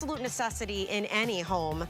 Absolute necessity in any home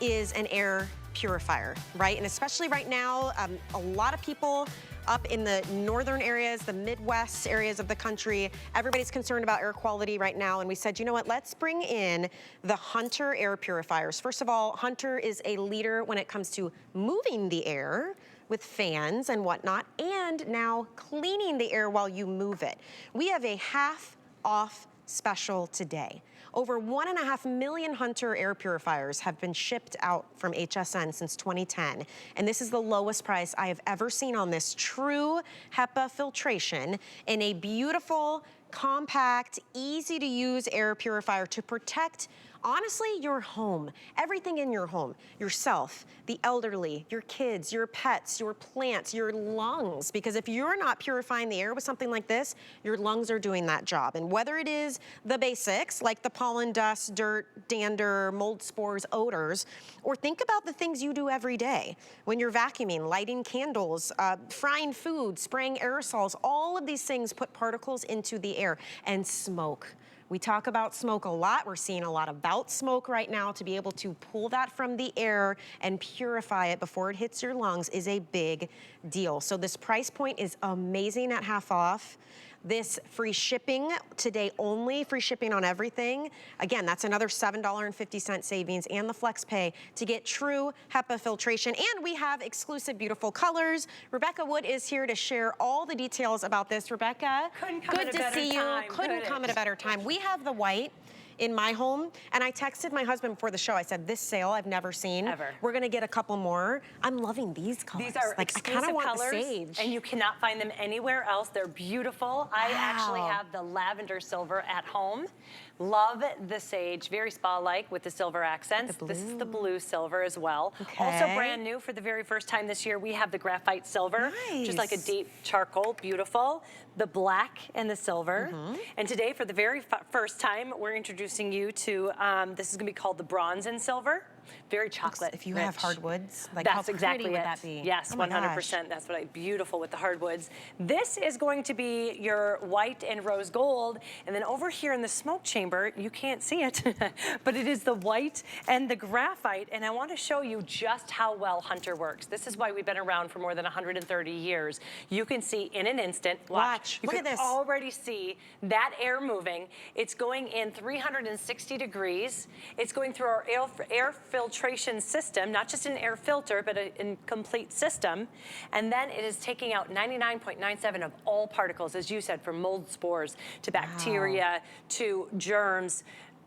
is an air purifier, right? And especially right now, a lot of people up in the northern areas, the Midwest areas of the country, everybody's concerned about air quality right now. And we said, you know what, let's bring in the Hunter air purifiers. First of all, Hunter is a leader when it comes to moving the air with fans and whatnot, and now cleaning the air while you move it. We have a half off special today. Over 1.5 million Hunter air purifiers have been shipped out from HSN since 2010. And this is the lowest price I have ever seen on this True HEPA filtration in a beautiful, compact, easy to use air purifier to protect, honestly, your home, everything in your home, yourself, the elderly, your kids, your pets, your plants, your lungs. Because if you're not purifying the air with something like this, your lungs are doing that job. And whether it is the basics, like the pollen, dust, dirt, dander, mold spores, odors, or think about the things you do every day. When you're vacuuming, lighting candles, frying food, spraying aerosols, all of these things put particles into the air. And smoke. We talk about smoke a lot. We're seeing a lot about smoke right now. To be able to pull that from the air and purify it before it hits your lungs is a big deal. So this price point is amazing at half off. This free shipping today only, free shipping on everything. Again, that's another $7.50 savings and the flex pay to get True HEPA filtration. And we have exclusive beautiful colors. Rebecca Wood is here to share all the details about this. Rebecca, good to see you. Couldn't come at a better time. We have the white in my home, and I texted my husband before the show. I said, this sale I've never seen. Ever. We're gonna get a couple more. I'm loving these colors. These are like, exclusive I kinda want colors, the sage. and you cannot find them anywhere else. They're beautiful. I actually have the lavender silver at home. Love the sage, very spa-like with the silver accents. This is the blue silver as well. Okay. Also brand new for the very first time this year, we have the graphite silver, which is like a deep charcoal, beautiful. The black and the silver. And today, for the very first time, we're introducing you to, this is gonna be called the bronze and silver. Very chocolate If you rich. have hardwoods, like That's how exactly pretty would it. that be? Yes, Oh my 100%. That's what beautiful with the hardwoods. This is going to be your white and rose gold. And then over here in the smoke chamber, you can't see it, but it is the white and the graphite. And I want to show you just how well Hunter works. This is why we've been around for more than 130 years. You can see in an instant, watch. You Look can at this. already see that air moving. It's going in 360 degrees. It's going through our air filtration system, not just an air filter, but a complete system. And then it is taking out 99.97 of all particles, as you said, from mold spores to bacteria to germs,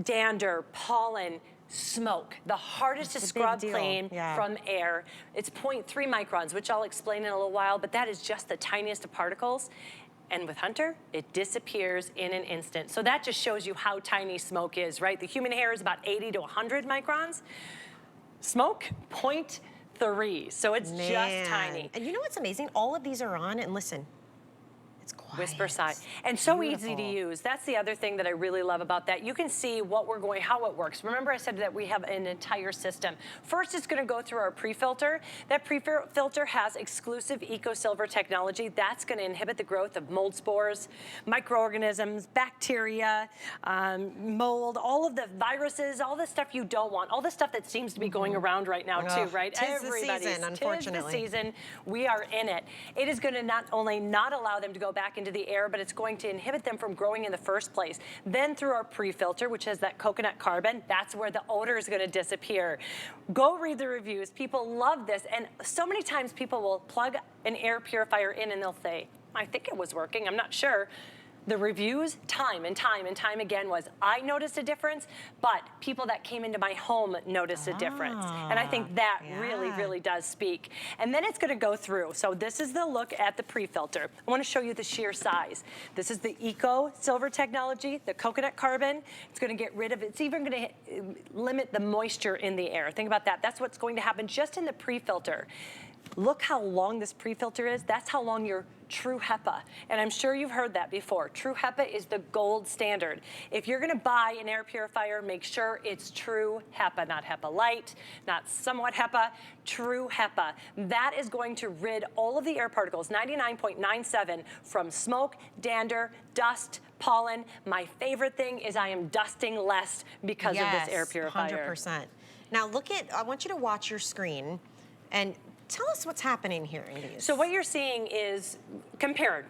dander, pollen, smoke. The hardest to scrub clean from air. It's 0.3 microns, which I'll explain in a little while, but that is just the tiniest of particles. And with Hunter, it disappears in an instant. So that just shows you how tiny smoke is, right? The human hair is about 80 to 100 microns. Smoke, 0.3. So it's just tiny. And you know what's amazing? All of these are on, and listen, it's quiet. Whisper sigh. And so easy to use. That's the other thing that I really love about that. You can see what we're going, how it works. Remember I said that we have an entire system. First, it's going to go through our pre-filter. That pre-filter has exclusive EcoSilver technology. That's going to inhibit the growth of mold spores, microorganisms, bacteria, mold, all of the viruses, all the stuff you don't want, all the stuff that seems to be going around right now too, right? Tis the season, unfortunately. Tis the season. We are in it. It is going to not only not allow them to go back into the air, but it's going to inhibit them from growing in the first place. Then through our pre-filter, which has that coconut carbon, that's where the odor is going to disappear. Go read the reviews. People love this. And so many times people will plug an air purifier in and they'll say, I think it was working, I'm not sure. The reviews, time and time and time again, was I noticed a difference, but people that came into my home noticed a difference. And I think that really, really does speak. And then it's gonna go through. So this is the look at the pre-filter. I wanna show you the sheer size. This is the EcoSilver technology, the coconut carbon. It's gonna get rid of, it's even gonna limit the moisture in the air. Think about that. That's what's going to happen just in the pre-filter. Look how long this pre-filter is. That's how long your True HEPA. And I'm sure you've heard that before. True HEPA is the gold standard. If you're gonna buy an air purifier, make sure it's True HEPA, not HEPA Light, not somewhat HEPA, True HEPA. That is going to rid all of the air particles, 99.97, from smoke, dander, dust, pollen. My favorite thing is I am dusting less because of this air purifier. 100%. Now look at, I want you to watch your screen and tell us what's happening here in these. So what you're seeing is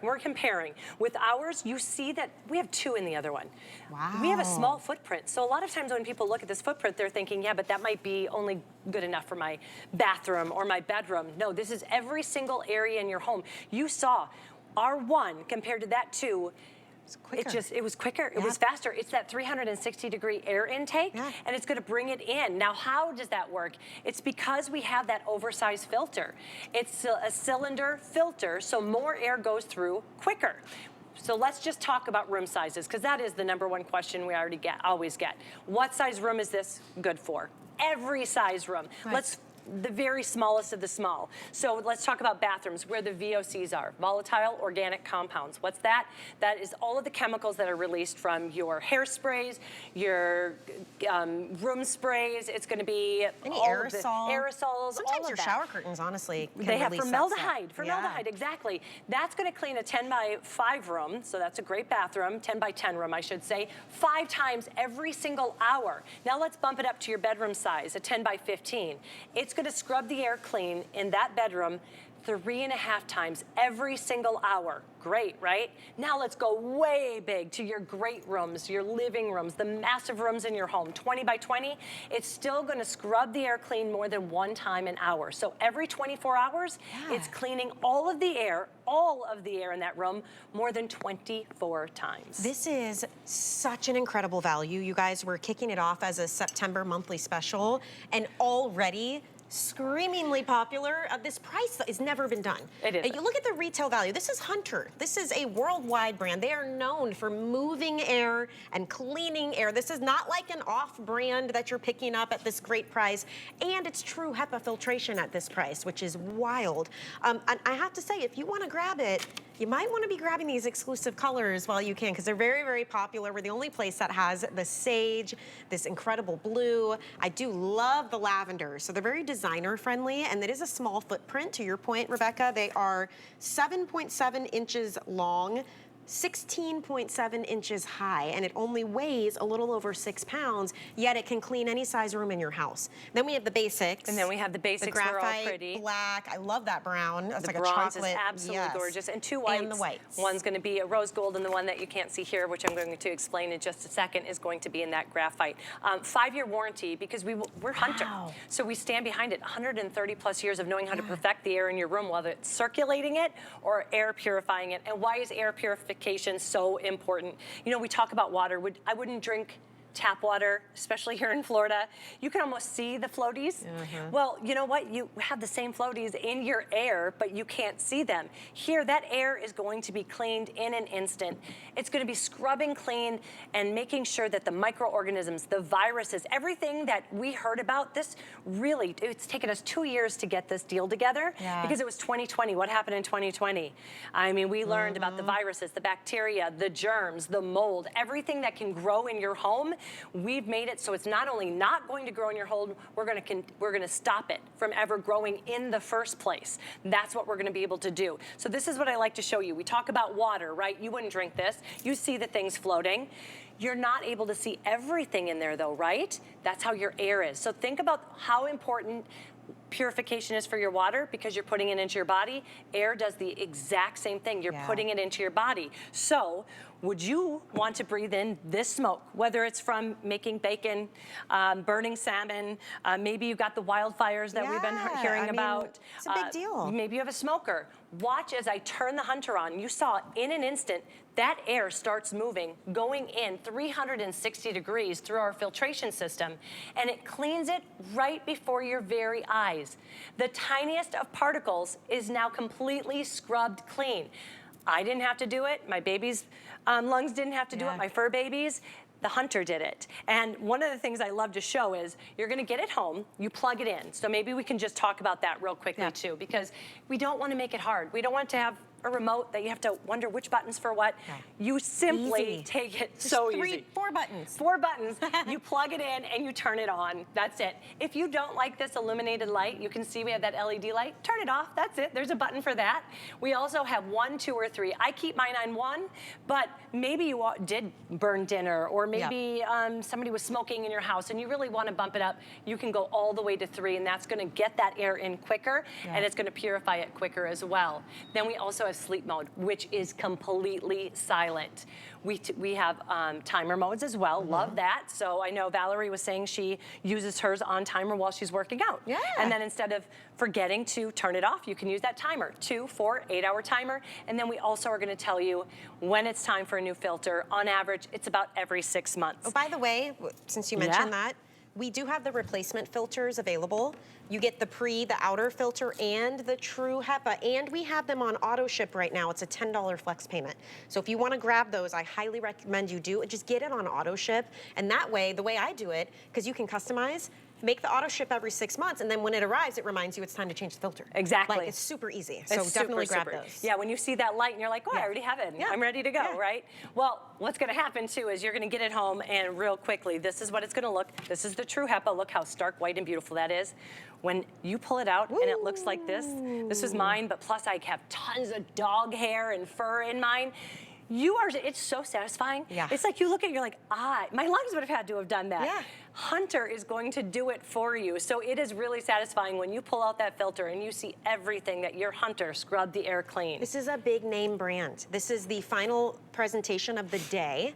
we're comparing. With ours, you see that we have 2 in the other one. Wow. We have a small footprint. So a lot of times when people look at this footprint, they're thinking, yeah, but that might be only good enough for my bathroom or my bedroom. No, this is every single area in your home. You saw our 1 compared to that 2. It was quicker, it was faster. It's that 360-degree air intake, and it's gonna bring it in. Now, how does that work? It's because we have that oversized filter. It's a cylinder filter, so more air goes through quicker. So let's just talk about room sizes, because that is the #1 question we always get. What size room is this good for? Every size room. Nice. The very smallest of the small. So let's talk about bathrooms, where the VOCs are, volatile organic compounds. What's that? That is all of the chemicals that are released from your hairsprays, your room sprays. It's going to be any all aerosols. Sometimes all of your shower curtains, honestly, can they have release formaldehyde. That Exactly. That's going to clean a 10 by 5 room, so that's a great bathroom, 10 by 10 room, I should say, 5 times every single hour. Now let's bump it up to your bedroom size, a 10 by 15. It's going to scrub the air clean in that bedroom 3.5 times every single hour. Great, right? Now let's go way big to your great rooms, your living rooms, the massive rooms in your home. 20 by 20, it's still going to scrub the air clean more than 1 time an hour. So every 24 hours, it's cleaning all of the air in that room more than 24 times. This is such an incredible value. You guys were kicking it off as a September monthly special, and already screamingly popular. This price has never been done. It is. You look at the retail value. This is Hunter. This is a worldwide brand. They are known for moving air and cleaning air. This is not like an off-brand that you're picking up at this great price. And it's True HEPA filtration at this price, which is wild. And I have to say, if you want to grab it, you might want to be grabbing these exclusive colors while you can, because they're very, very popular. We're the only place that has the sage, this incredible blue. I do love the lavender. So they're very designer friendly, and it is a small footprint. To your point, Rebecca, they are 7.7 inches long, 16.7 inches high, and it only weighs a little over 6 pounds, yet it can clean any size room in your house. Then we have the basics. And then we have the basics, the graphite, they're all pretty. Black, I love that brown. That's The like a bronze chocolate. is absolutely gorgeous. And 2 whites. And the whites. One's going to be a rose gold, and the one that you can't see here, which I'm going to explain in just a second, is going to be in that graphite. 5-year warranty, because we're Hunter. So we stand behind it. 130 plus years of knowing how to perfect the air in your room, whether it's circulating it or air purifying it. And why is air purification so important? You know, we talk about water. I wouldn't drink tap water, especially here in Florida. You can almost see the floaties. Well, you know what? You have the same floaties in your air, but you can't see them. Here, that air is going to be cleaned in an instant. It's going to be scrubbing clean and making sure that the microorganisms, the viruses, everything that we heard about, this really, it's taken us 2 years to get this deal together because it was 2020. What happened in 2020? I mean, we learned about the viruses, the bacteria, the germs, the mold, everything that can grow in your home. We've made it so it's not only not going to grow in your home, we're going to stop it from ever growing in the first place. That's what we're going to be able to do. So this is what I like to show you. We talk about water, right? You wouldn't drink this. You see the things floating. You're not able to see everything in there though, right? That's how your air is. So think about how important purification is for your water, because you're putting it into your body. Air does the exact same thing. You're putting it into your body. So would you want to breathe in this smoke, whether it's from making bacon, burning salmon, maybe you've got the wildfires that we've been hearing about. It's a big deal. Maybe you have a smoker. Watch as I turn the Hunter on. You saw in an instant, that air starts moving, going in 360 degrees through our filtration system, and it cleans it right before your very eyes. The tiniest of particles is now completely scrubbed clean. I didn't have to do it. My baby's lungs didn't have to do it. My fur babies. The Hunter did it. And one of the things I love to show is you're going to get it home, you plug it in. So maybe we can just talk about that real quickly too, because we don't want to make it hard. We don't want it to have a remote that you have to wonder which buttons for what. You simply Easy. take it Just so easy. 4 buttons. 4 buttons. You plug it in and you turn it on. That's it. If you don't like this illuminated light, you can see we have that LED light. Turn it off. That's it. There's a button for that. We also have 1, 2, or 3. I keep mine on 1, but maybe you did burn dinner, or maybe somebody was smoking in your house and you really want to bump it up. You can go all the way to 3, and that's going to get that air in quicker, and it's going to purify it quicker as well. Then we also have sleep mode, which is completely silent. We have timer modes as well. Love that. So I know Valerie was saying she uses hers on timer while she's working out. Yeah. And then instead of forgetting to turn it off, you can use that timer, 2, 4, 8-hour timer. And then we also are going to tell you when it's time for a new filter. On average, it's about every 6 months. Oh, by the way, since you mentioned that, we do have the replacement filters available. You get the outer filter and the True HEPA, and we have them on auto ship right now. It's a $10 flex payment. So if you want to grab those, I highly recommend you do. Just get it on auto ship, and that way, the way I do it, because you can customize, make the auto ship every 6 months, and then when it arrives, it reminds you it's time to change the filter. Exactly. Like, it's super easy. So It's definitely super, grab super. those. Yeah, when you see that light and you're like, oh, I already have it. I'm ready to go, right? Well, what's going to happen too is you're going to get it home, and real quickly, this is what it's going to look. This is the True HEPA. Look how stark white and beautiful that is. When you pull it out and it looks like this is mine, but plus I have tons of dog hair and fur in mine. It's so satisfying. Yeah. It's like you look at it, you're like, my lungs would have had to have done that. Yeah. Hunter is going to do it for you. So it is really satisfying when you pull out that filter and you see everything that your Hunter scrubbed the air clean. This is a big name brand. This is the final presentation of the day.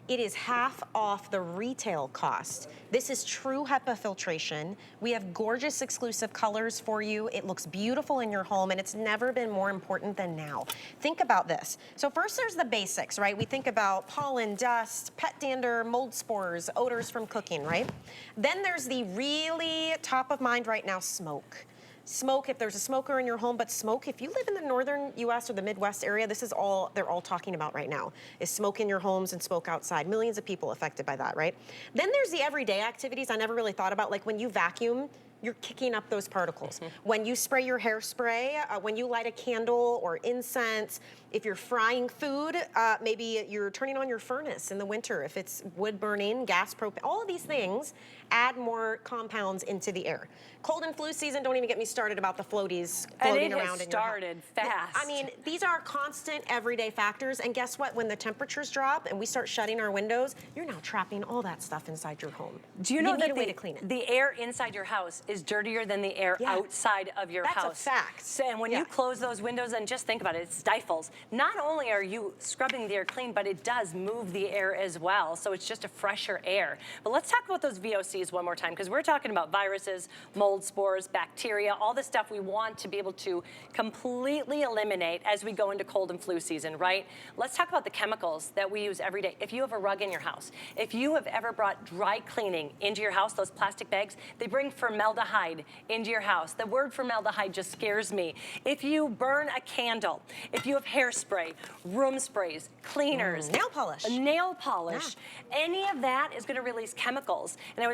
It is half off the retail cost. This is True HEPA filtration. We have gorgeous exclusive colors for you. It looks beautiful in your home, and it's never been more important than now. Think about this. So first there's the basics, right? We think about pollen, dust, pet dander, mold spores, odors from cooking, right? Then there's the really top of mind right now, smoke. Smoke, if there's a smoker in your home, but smoke, if you live in the northern US or the Midwest area, this is all they're all talking about right now, is smoke in your homes and smoke outside. Millions of people affected by that, right? Then there's the everyday activities I never really thought about, like when you vacuum, you're kicking up those particles. When you spray your hairspray, when you light a candle or incense, if you're frying food, maybe you're turning on your furnace in the winter, if it's wood burning, gas, propane, all of these things add more compounds into the air. Cold and flu season, don't even get me started about the floaties floating around in your house. And it started fast. I mean, these are constant everyday factors, and guess what? When the temperatures drop and we start shutting our windows, you're now trapping all that stuff inside your home. Do you know that a way to clean it? The air inside your house is dirtier than the air outside of your house? That's a fact. So, and when you close those windows, and just think about it, it stifles. Not only are you scrubbing the air clean, but it does move the air as well, so it's just a fresher air. But let's talk about those VOCs one more time, because we're talking about viruses, mold spores, bacteria, all the stuff we want to be able to completely eliminate as we go into cold and flu season, right? Let's talk about the chemicals that we use every day. If you have a rug in your house, if you have ever brought dry cleaning into your house, those plastic bags, they bring formaldehyde into your house. The word formaldehyde just scares me. If you burn a candle, if you have hairspray, room sprays, cleaners, nail polish, any of that is going to release chemicals. And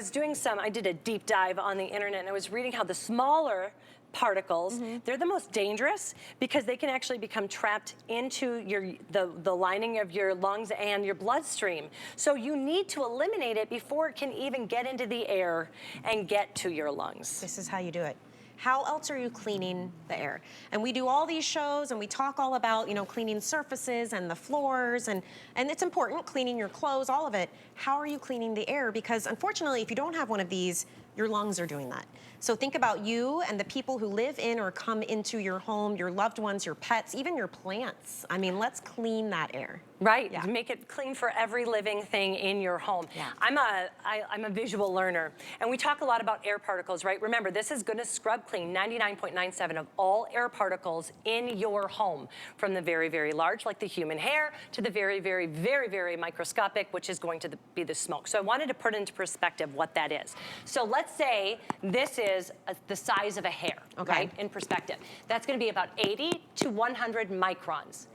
I did a deep dive on the internet, and I was reading how the smaller particles, they're the most dangerous because they can actually become trapped into the lining of your lungs and your bloodstream. So you need to eliminate it before it can even get into the air and get to your lungs. This is how you do it. How else are you cleaning the air? And we do all these shows and we talk all about, cleaning surfaces and the floors, and it's important, cleaning your clothes, all of it. How are you cleaning the air? Because unfortunately, if you don't have one of these, your lungs are doing that. So think about you and the people who live in or come into your home, your loved ones, your pets, even your plants. I mean, let's clean that air. Right, make it clean for every living thing in your home. I'm a visual learner, and we talk a lot about air particles, right? Remember, this is gonna scrub clean 99.97 of all air particles in your home, from the very, very large, like the human hair, to the very, very, very, very microscopic, which is going to be the smoke. So I wanted to put into perspective what that is. So let's say this is the size of a hair, right, in perspective. That's gonna be about 80 to 100 microns.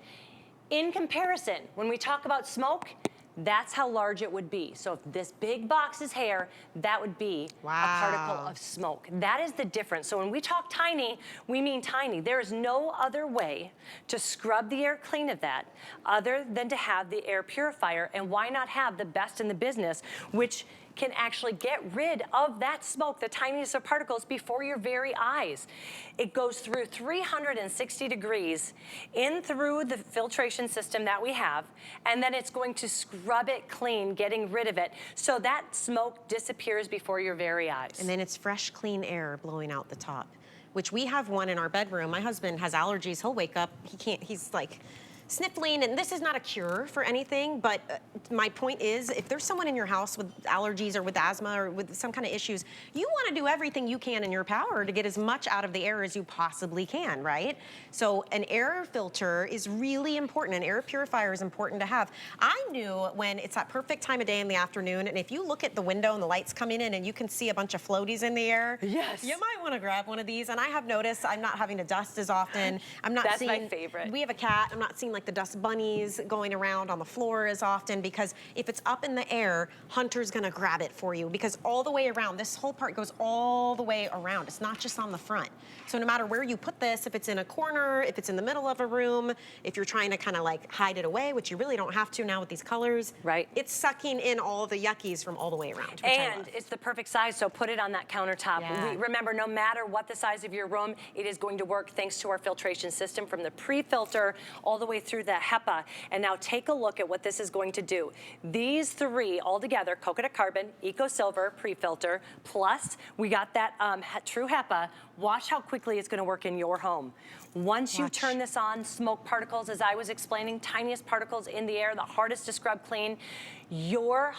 In comparison, when we talk about smoke, That's how large it would be. So if this big box is hair, that would be a particle of smoke. That is the difference. So when we talk tiny, we mean tiny. There is no other way to scrub the air clean of that other than to have the air purifier. And why not have the best in the business, which can actually get rid of that smoke, the tiniest of particles, before your very eyes. It goes through 360 degrees in through the filtration system that we have, and then it's going to scrub it clean, getting rid of it, so that smoke disappears before your very eyes. And then it's fresh, clean air blowing out the top, which we have one in our bedroom. My husband has allergies. He'll wake up, he's like, sniffling, and this is not a cure for anything, but my point is, if there's someone in your house with allergies or with asthma or with some kind of issues, you want to do everything you can in your power to get as much out of the air as you possibly can, right? So an air filter is really important. An air purifier is important to have. I knew when it's that perfect time of day in the afternoon, and if you look at the window and the lights coming in and you can see a bunch of floaties in the air, yes, you might want to grab one of these. And I have noticed I'm not having to dust as often. I'm not That's seeing, my favorite. We have a cat. I'm not seeing like the dust bunnies going around on the floor as often, because if it's up in the air, Hunter's gonna grab it for you, because all the way around, this whole part goes all the way around. It's not just on the front. So no matter where you put this, if it's in a corner, if it's in the middle of a room, if you're trying to kind of like hide it away, which you really don't have to now with these colors, right? It's sucking in all the yuckies from all the way around. And it's the perfect size, so put it on that countertop. Yeah. Remember, no matter what the size of your room, it is going to work thanks to our filtration system, from the pre-filter all the way through the HEPA. And now take a look at what this is going to do. These three all together, coconut carbon, EcoSilver, pre-filter, plus we got that True HEPA. Watch how quickly it's going to work in your home. Once you turn this on, smoke particles, as I was explaining, tiniest particles in the air, the hardest to scrub clean, your